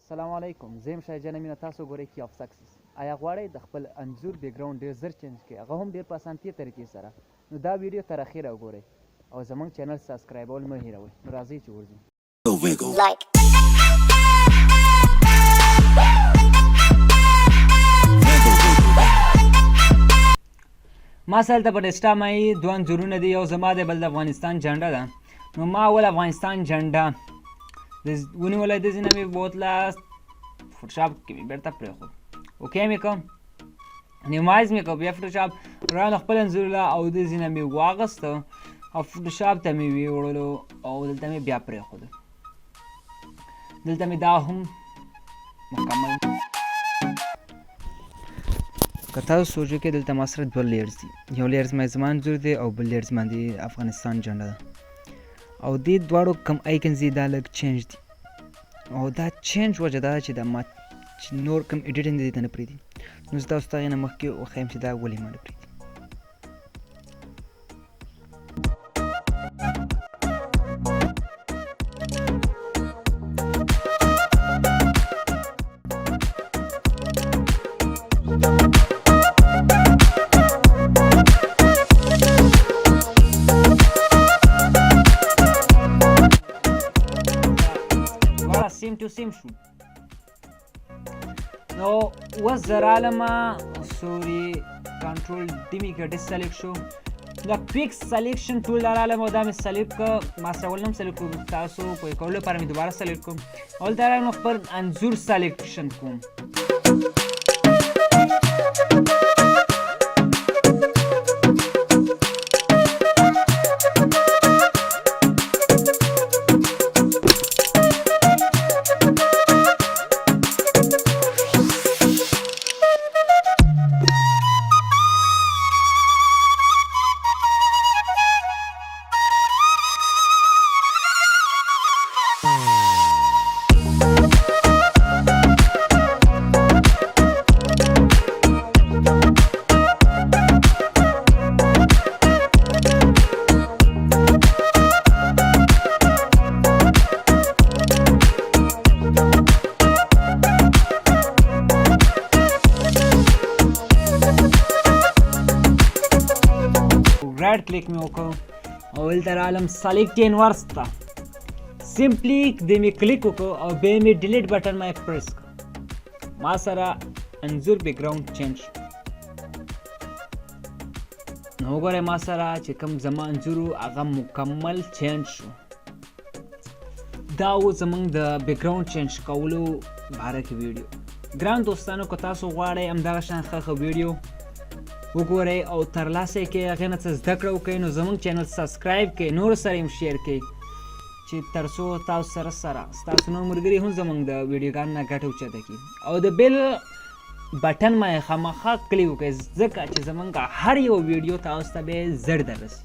السلام علیکم، زه یم شاه جان مینه. تاسو ګورئ کی آف سکسس. آیا غواړئ د خپل انځور بیکګراوند ډېر زر چینج کړئ، هغه هم ډېر په اسانتي طریقې سره؟ نو دا ویډیو تر اخره وګورئ او زموږ چینل سبسکرایبول مه هېروئ. نو راځئ چې ورځو. ما سره دلته په ډیسکټاپ باندې دوه انځورونه دي، یو زما دی بل د افغانستان جنډه ده. نو ما اول افغانستان جنډه ونیولی، د ځینه مې بوتله فوټوشاپ کې مې بېرته پرېښود، اوکې مې کړم، نیمایز مې کړ، بیا فوټوشاپ رانه خپل انځورله او د ځینه مې واغسته او فوټوشاپ ته مې ویوړلو او دلته مې بیا پرېښود. دلته مې دا هم مکمل که تاسو سوچ وکړئ، دلته ما سره دوه لیرز دي، یو لیرز ما زما انځور دی او بل لیرز باندې افغانستان جنډه ده او دې دواړو کم ایکنز دي دا لږ چینج دي او دا چینج وجه دا ده چې دا ما نور کم ایډیټینګ دې ته نه پرېږدي. نو زه تاسو ته هغې نه مخکې وښیم چې دا ولې ما نه پرېږدي. سیم ټو سیم شو. نو اوس زه رالمه سوري کنټرول ډي مې کړه، ډس سلیکټ شو، دا کویک سلیکشن ټول رالم او دا مې سلیکټ کړه. ما سره ول نه سلیکټ کوم، تاسو پوه کولو لپاره مې دوباره سلیکټ کوم. اول دا رالم خپل انځور سلیکشن کوم. رائټ کلیک مې وکړ او دلته رالم سلیکټ انورس ته، سمپلی دې مې کلیک وکړ او بیا مې ډیلیټ بټن مې پریس کړ. ما سره انځور بیکګراوند چینج شو. نو وګورئ ما سره چې کوم زما انځور و هغه مکمل چینج شو. دا و زموږ د بیکګراوند چینج کولو باره کې ویډیو. ګران دوستانو، که تاسو غواړئ همدغه شان ښه ښه ویډیو وګورئ او ترلاسه یې کړئ، هغې نه څه زده کړه وکړئ، نو زموږ چینل سبسکرایب کړئ، نورو سره یې شیر کړئ چې تر څو تاسو سره ستاسو نور ملګري هم زموږ د ویډیوګانو نه ګټه اوچته کړي. او د بیل بټن باندې خامخا کلیک وکړئ، ځکه چې زموږ هر یو ویډیو تاسو ته به زر دررسي.